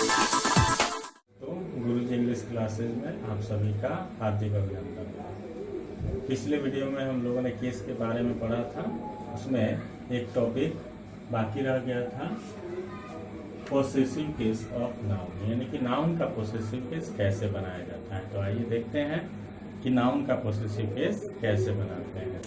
तो गुरुजी English classes में आप सभी का हार्दिक अभिनंदन। पिछले वीडियो में हम लोगों ने केस के बारे में पढ़ा था, उसमें एक टॉपिक बाकी रह गया था, पोसेसिव केस ऑफ नाउन, यानी कि नाउन का पोसेसिव केस कैसे बनाया जाता है। तो आइए देखते हैं कि नाउन का पोसेसिव केस कैसे बनाते हैं।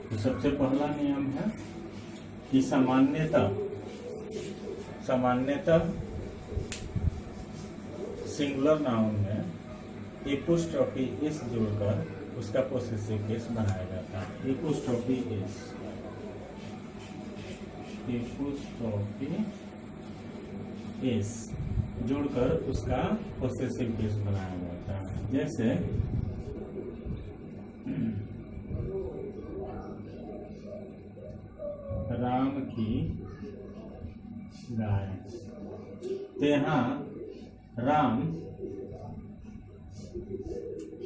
तो सबसे पहला नियम है कि सामान्यतः सिंगुलर नाउन में एपोस्ट्रोफी एस जोड़कर उसका पोसेसिव केस बनाया जाता है। एपोस्ट्रोफी एस जोड़कर उसका पोसेसिव केस बनाया जाता है। जैसे राम की गाय, तो यहाँ राम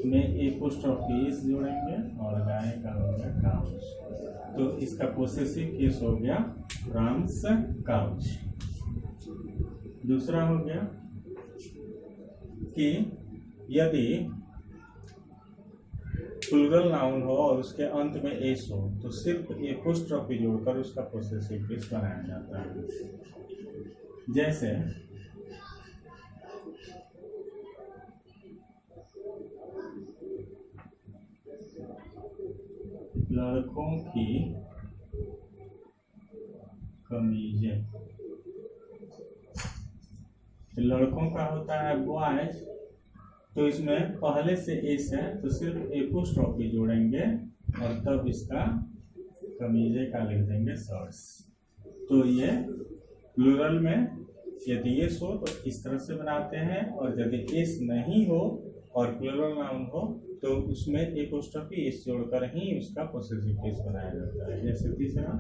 में एपोस्ट्रोफी एस जोड़ेंगे और गाय का हो गया काउच, तो इसका पोसेसिव केस हो गया राम्स काउच। दूसरा हो गया कि यदि प्लूरल नाउन हो और उसके अंत में एस हो तो सिर्फ एपोस्ट्रोफी जोड़कर उसका पोसेसिव केस बनाया जाता है। जैसे लड़कों की कमीजें, लड़कों का होता है बॉयज, तो इसमें पहले से एस है तो सिर्फ एपोस्ट्रोफी जोड़ेंगे और तब इसका कमीजे का लिख देंगे शर्ट्स। तो ये प्लूरल में यदि एस हो तो इस तरह से बनाते हैं, और यदि एस नहीं हो और प्लूरल नाउन हो तो उसमें एपोस्ट्रोफी एस जोड़कर ही उसका पोसेसिव केस बनाया जाता है। जैसे तीसरा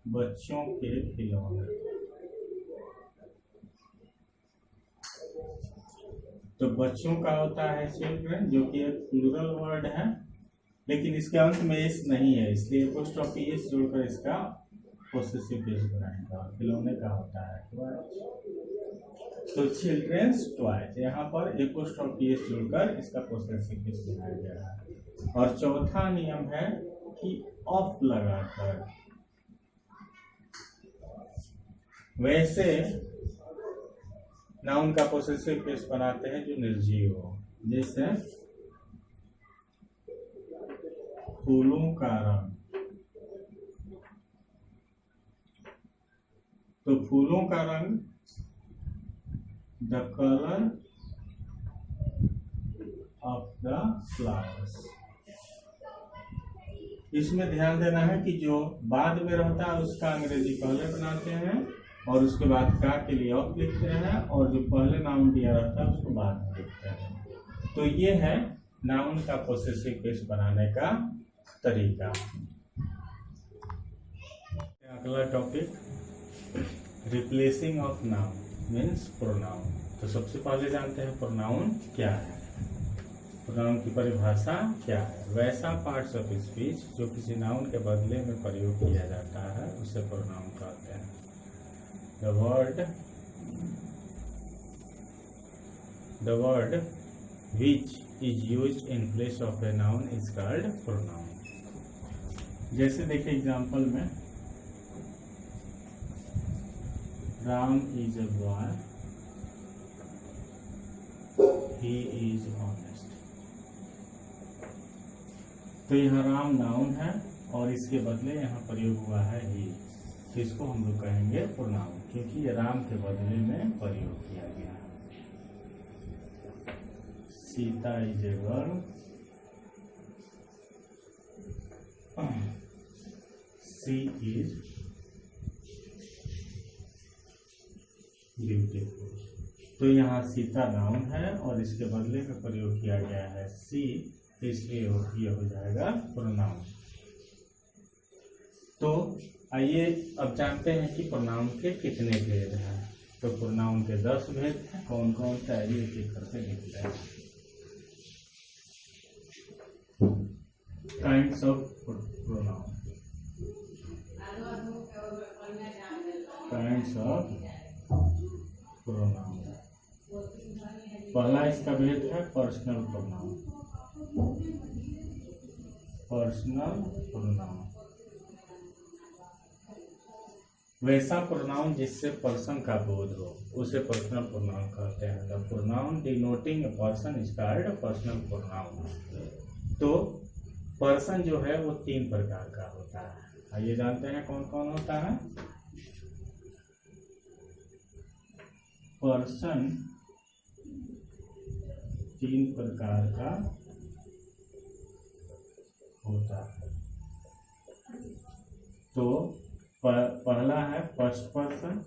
बच्चों के खिलौने, तो बच्चों का होता है चिल्ड्रन, जो कि एक प्लूरल वर्ड है, लेकिन इसके अंत में एस नहीं है, इसलिए एपोस्ट्रोफी एस जोड़कर इसका पोसेसिव केस बनाएगा। खिलौने का होता है टॉयज, तो चिल्ड्रंस टॉयज, यहाँ पर एपोस्ट्रोफी एस जोड़कर इसका पोसेसिव केस बनाया गया है। और चौथा नियम है कि ऑफ लगाकर वैसे नाउन का पोसेसिव केस बनाते हैं जो निर्जीव हो। जैसे फूलों का रंग, तो फूलों का रंग the colour of the flowers. इसमें ध्यान देना है कि जो बाद में रहता है उसका अंग्रेजी पहले बनाते हैं और उसके बाद का के लिए ऑफ लिखते हैं, और जो पहले नाउन दिया रहता है उसको बाद में लिखते हैं। तो ये है नाउन का पोसेसिव केस बनाने का तरीका। अगला topic replacing of noun means pronoun. तो सबसे पहले जानते हैं प्रोनाउन क्या है। प्रोनाउन की परिभाषा क्या है? वैसा पार्ट्स ऑफ स्पीच जो किसी नाउन के बदले में प्रयोग किया जाता है उसे प्रोनाउन कहते हैं। The word which is used in place of a noun is called pronoun. जैसे देखिए एग्जाम्पल में, Ram is a boy, he is honest। तो यहाँ राम नाउन है और इसके बदले यहाँ प्रयोग हुआ है ही, तो इसको हम लोग कहेंगे प्रोनाउन, क्योंकि ये राम के बदले में प्रयोग किया गया है। Sita is a girl, she is beautiful. तो यहाँ सीता नाउन है और इसके बदले में प्रयोग किया गया है सी, तो इसलिए ये हो जाएगा प्रोनाउन। तो आइए अब जानते हैं कि प्रोनाउन के कितने भेद हैं। तो प्रोनाउन के 10 भेद हैं। कौन कौन सा है एक एक करके देखते हैं। Kinds of pronoun, kinds of pronoun. पहला इसका भेद है पर्सनल प्रोनाउन, पर्सनल प्रोनाउन वैसा प्रोनाउन जिससे पर्सन का बोध हो उसे पर्सनल प्रोनाउन कहते हैं। The pronoun denoting a person is called personal pronoun. तो पर्सन जो है वो 3 प्रकार का होता है। आइए जानते हैं कौन कौन होता है। पर्सन 3 प्रकार का होता है। तो पहला है फर्स्ट पर्सन।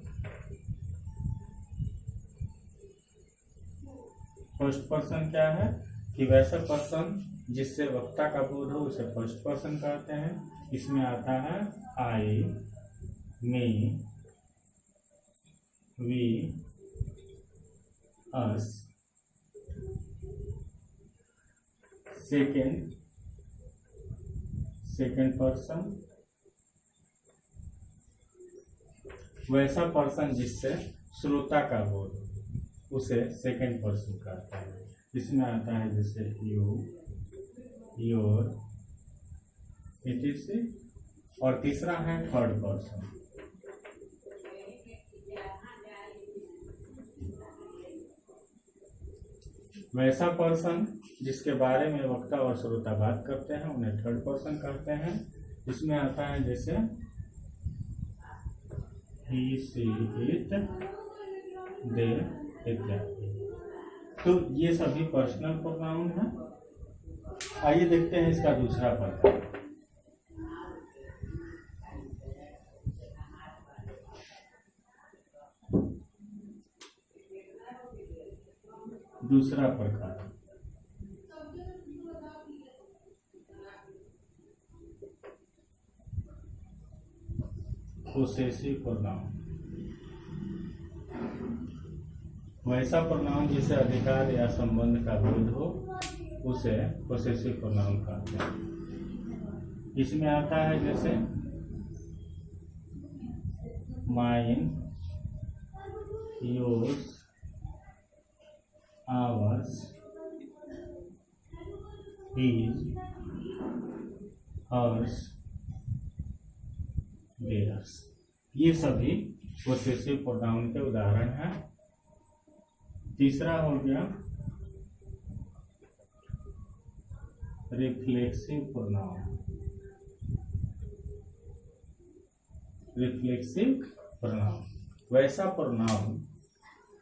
फर्स्ट पर्सन क्या है कि वैसा पर्सन जिससे वक्ता का बोध हो उसे फर्स्ट पर्सन कहते हैं। इसमें आता है आई, मी, वी, अस। सेकेंड पर्सन वैसा पर्सन जिससे श्रोता का बोध हो उसे सेकेंड पर्सन कहते हैं। इसमें आता है जैसे यू, योर, इट इज। और तीसरा है थर्ड पर्सन। वैसा पर्सन जिसके बारे में वक्ता और श्रोता बात करते हैं उन्हें थर्ड पर्सन कहते हैं। इसमें आता है जैसे he, she, it, they इत्यादि। तो ये सभी पर्सनल प्रोनाउन है। आइए देखते हैं इसका दूसरा प्रकार। दूसरा प्रकार पोसेसिव प्रोनाउन। वैसा प्रोनाउन जिसे अधिकार या संबंध का बोध हो उसे पोसेसिव प्रोनाउन कहते हैं। इसमें आता है जैसे mine, yours, ours, his, hers, theirs. ये सभी पोसेसिव प्रोनाउन के उदाहरण हैं। तीसरा हो गया रिफ्लेक्सिव प्रोनाउन। रिफ्लेक्सिव प्रोनाउन वैसा प्रोनाउन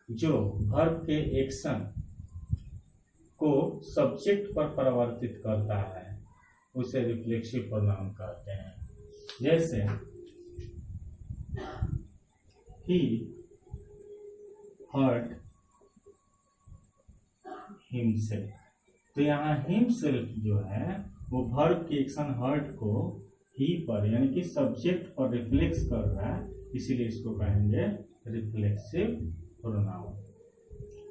जो वर्ब के एक्शन को सब्जेक्ट पर परिवर्तित करता है उसे रिफ्लेक्सिव प्रोनाउन कहते हैं। जैसे he hurt himself। तो यहाँ himself जो है वो वर्ब के एक्शन हर्ट को ही पर यानी कि सब्जेक्ट पर रिफ्लेक्स कर रहा है, इसीलिए इसको कहेंगे रिफ्लेक्सिव प्रोनाउन।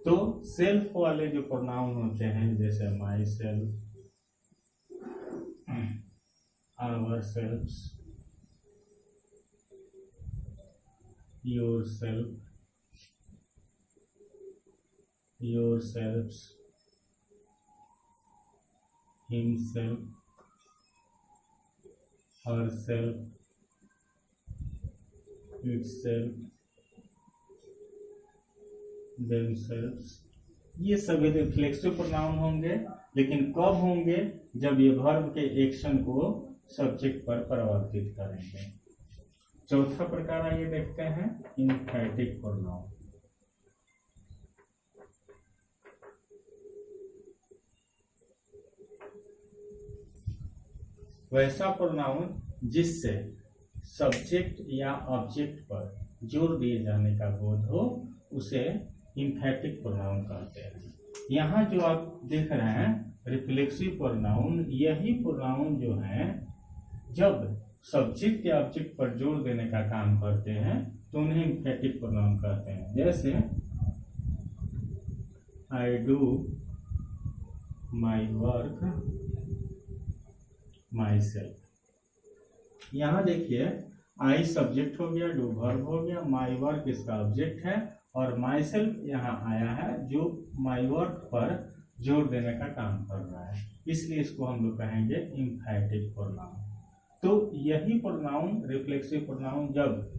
तो सेल्फ वाले जो प्रोनाउन होते हैं जैसे myself, ourselves, yourself, yourselves, himself, herself, itself, themselves, ये सभी रिफ्लेक्सिव प्रोनाउन होंगे। लेकिन कब होंगे? जब ये वर्ब के एक्शन को सब्जेक्ट पर परिवर्तित करेंगे। चौथा प्रकार आइए देखते हैं इम्फैटिक प्रोनाउन। वैसा प्रोनाउन जिससे सब्जेक्ट या ऑब्जेक्ट पर जोर दिए जाने का बोध हो उसे इम्फैटिक प्रोनाउन कहते हैं। यहाँ जो आप देख रहे हैं रिफ्लेक्सिव प्रोनाउन, यही प्रोनाउन जो है जब सब्जेक्ट या ऑब्जेक्ट पर जोर देने का काम करते हैं तो उन्हें इम्फैटिक प्रोनाउन कहते हैं। जैसे I do my work, my self. यहाँ देखिए आई सब्जेक्ट हो गया, डू वर्ब हो गया, माई वर्क इसका ऑब्जेक्ट है और माई सेल्फ यहाँ आया है जो माई वर्क पर जोर देने का काम कर रहा है, इसलिए इसको हम लोग कहेंगे इम्फैटिक प्रोनाउन। तो यही प्रोनाउन रिफ्लेक्सिव प्रोनाउन जब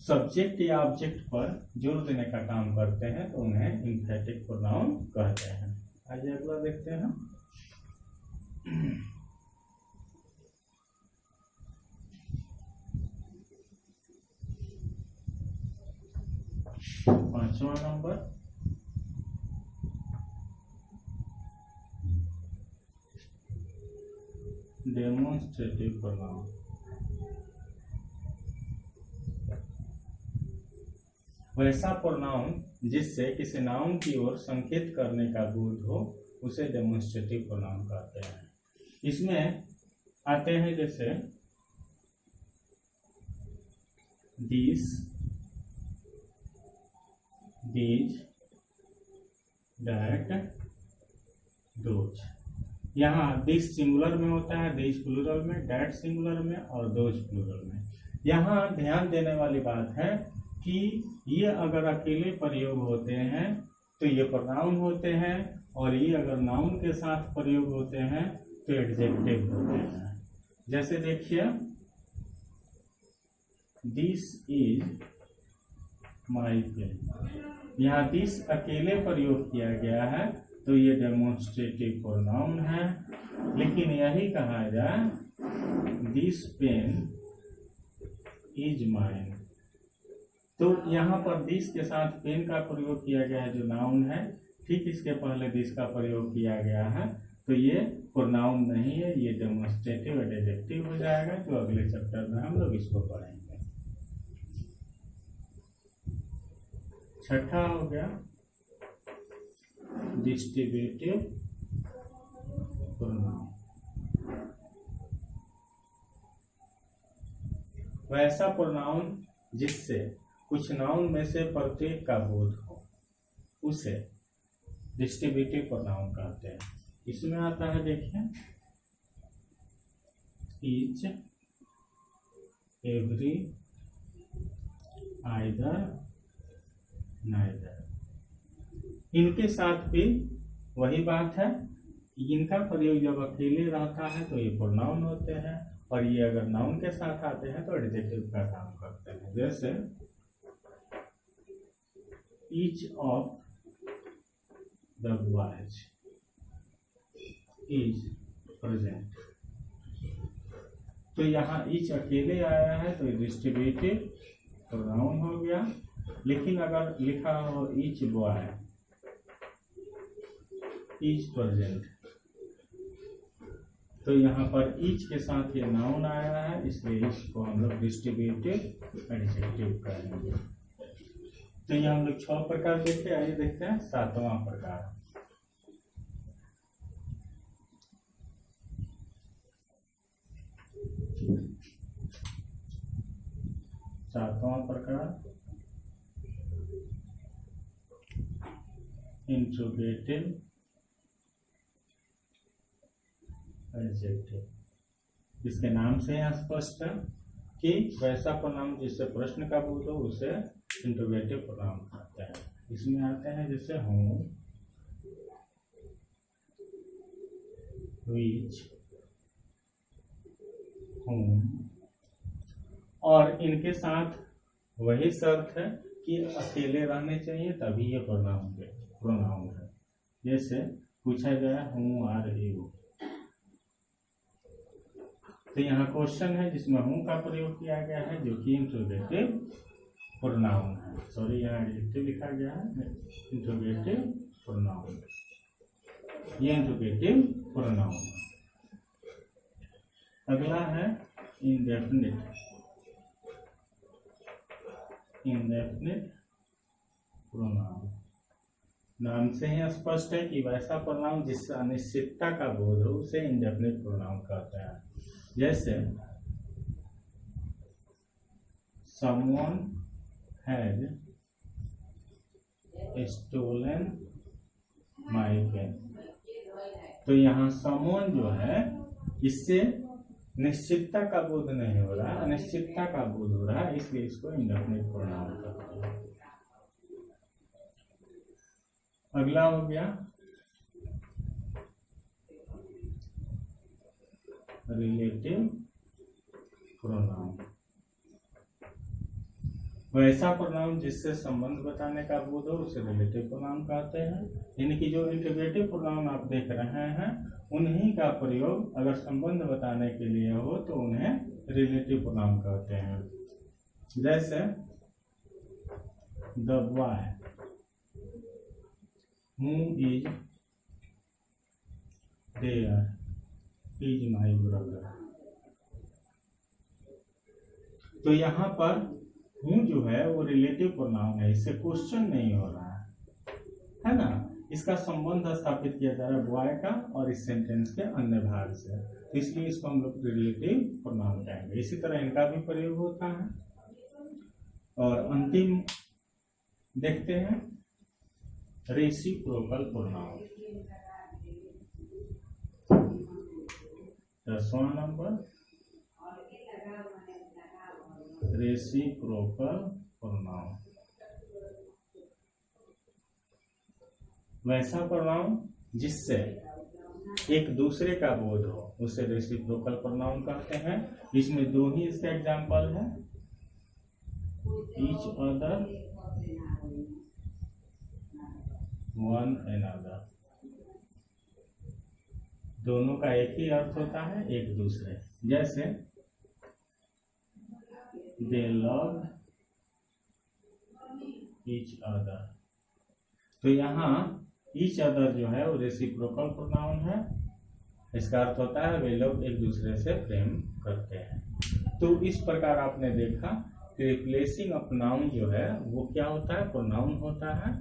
सब्जेक्ट या ऑब्जेक्ट पर जोर देने का काम करते हैं तो उन्हें इम्फैटिक प्रोनाउन कहते हैं। आइए अगला देखते हैं। पांचवा नंबर, डेमोन्स्ट्रेटिव प्रोनाउन। वैसा प्रोनाउन जिससे किसी नाउन की ओर संकेत करने का बोध हो उसे डेमोन्स्ट्रेटिव प्रोनाउन कहते हैं। इसमें आते हैं जैसे दिस, दीज, दैट, दोज। यहाँ दिस सिंगुलर में होता है, दीज प्लूरल में, दैट सिंगुलर में और दोज प्लूरल में। यहाँ ध्यान देने वाली बात है कि ये अगर अकेले प्रयोग होते हैं तो ये प्रोनाउन होते हैं और ये अगर नाउन के साथ प्रयोग होते हैं तो एडजेक्टिव होते हैं। जैसे देखिए दिस इज माई पेन, यहाँ दिस अकेले प्रयोग किया गया है तो ये डेमोन्स्ट्रेटिव प्रोनाउन है। लेकिन यही कहा जाए दिस पेन इज माइन, तो यहाँ पर दिस के साथ पेन का प्रयोग किया गया है जो नाउन है, ठीक इसके पहले दिस का प्रयोग किया गया है तो ये प्रोनाउन नहीं है, ये डेमोन्स्ट्रेटिव एडजेक्टिव हो जाएगा जो अगले चैप्टर में हम लोग इसको पढ़ेंगे। छठा हो गया डिस्ट्रीब्यूटिव प्रोनाउन। वैसा प्रोनाउन जिससे कुछ नाउन में से प्रत्येक का बोध हो उसे डिस्ट्रीब्यूटिव प्रोनाउन कहते हैं। इसमें आता है देखिए ईच, एवरी, आइदर, नाइदर। इनके साथ भी वही बात है, इनका प्रयोग जब अकेले रहता है तो ये प्रोनाउन होते हैं और ये अगर नाउन के साथ आते हैं तो एडजेक्टिव का काम करते हैं। जैसे each of the boys is present, तो यहाँ each अकेले आया है तो डिस्ट्रीब्यूटिव प्रोनाउन हो गया। लेकिन अगर लिखा हो each boy is present तो यहाँ पर each के साथ ये नाउन आया है, इसलिए इसको हम लोग डिस्ट्रीब्यूटिव एडजेक्टिव कहेंगे। तो ये हम लोग 6 प्रकार देखे, आइए देखते हैं 7वां प्रकार। Interrogative adjective. इसके नाम से यहाँ स्पष्ट है कि वैसा प्रोनाउन जिससे प्रश्न का बोध हो उसे इंट्रोगेटिव प्रोनाउन कहते हैं। इसमें आते हैं जैसे हूँ, व्हिच, whom, और इनके साथ वही शर्त है कि अकेले रहने चाहिए तभी ये प्रोनाउन है। जैसे पूछा गया हूँ आर यू, तो यहाँ क्वेश्चन है जिसमें हूँ का प्रयोग किया गया है जो कि इंट्रोगेटिव प्रोनाउन है। सॉरी यहाँ एडजेक्टिव लिखा गया है, इंट्रोगेटिव प्रोनाउन, ये इंट्रोगेटिव प्रोनाउन है। अगला है इंडेफिनिट प्रोनाउन। नाम से ही स्पष्ट है कि वैसा प्रोनाउन जिससे अनिश्चितता का बोध हो उसे इंडेफिनिट प्रोनाउन कहते हैं। जैसे someone has stolen my pen, तो यहाँ someone जो है इससे निश्चितता का बोध नहीं हो रहा, अनिश्चितता का बोध हो रहा है, इसलिए इसको इंडेफिनिट प्रोनाउन कहते हैं। अगला हो गया रिलेटिव प्रोनाउन। वैसा प्रोनाउन जिससे संबंध बताने का बोध हो उसे रिलेटिव प्रोनाउन कहते हैं। यानी कि जो इंटीग्रेटिव प्रोनाउन आप देख रहे हैं उन्हीं का प्रयोग अगर संबंध बताने के लिए हो तो उन्हें रिलेटिव प्रोनाउन कहते हैं। जैसे the boy who is there is my brother. तो यहाँ पर हूँ जो है वो रिलेटिव प्रोनाउन है, इससे क्वेश्चन नहीं हो रहा है ना। इसका संबंध स्थापित किया जा रहा है बॉय का और इस सेंटेंस के अन्य भाग से, तो इसलिए इसको हम लोग रिलेटिव प्रोनाउन कहेंगे। इसी तरह इनका भी प्रयोग होता है। और अंतिम देखते हैं रेसिप्रोकल प्रोनाउन। 10वां नंबर रेसिप्रोकल प्रोनाउन। वैसा प्रोनाउन जिससे एक दूसरे का बोध हो उसे रेसिप्रोकल प्रोनाउन कहते हैं। इसमें दो ही इसका एग्जाम्पल है, ईच अदर, वन अनदर। दोनों का एक ही अर्थ होता है, एक दूसरे। जैसे दे लव ईच अदर, तो यहाँ ईच अदर जो है वो रेसिप्रोकल प्रोनाउन है। इसका अर्थ होता है वे लोग एक दूसरे से प्रेम करते हैं। तो इस प्रकार आपने देखा कि रिप्लेसिंग ऑफ नाउन जो है वो क्या होता है, प्रोनाउन होता है।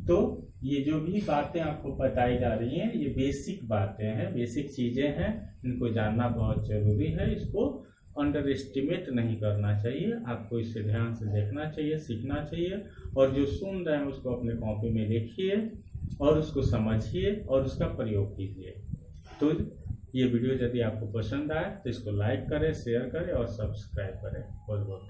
तो ये जो भी बातें आपको बताई जा रही हैं ये बेसिक बातें हैं, बेसिक चीजें हैं, इनको जानना बहुत जरूरी है। इसको अंडर एस्टिमेट नहीं करना चाहिए, आपको इसे ध्यान से देखना चाहिए, सीखना चाहिए। और जो सुन रहे हैं उसको अपने कॉपी में लिखिए और उसको समझिए और उसका प्रयोग कीजिए। तो ये वीडियो यदि आपको पसंद आए तो इसको लाइक करें, शेयर करें और सब्सक्राइब करें। बहुत बहुत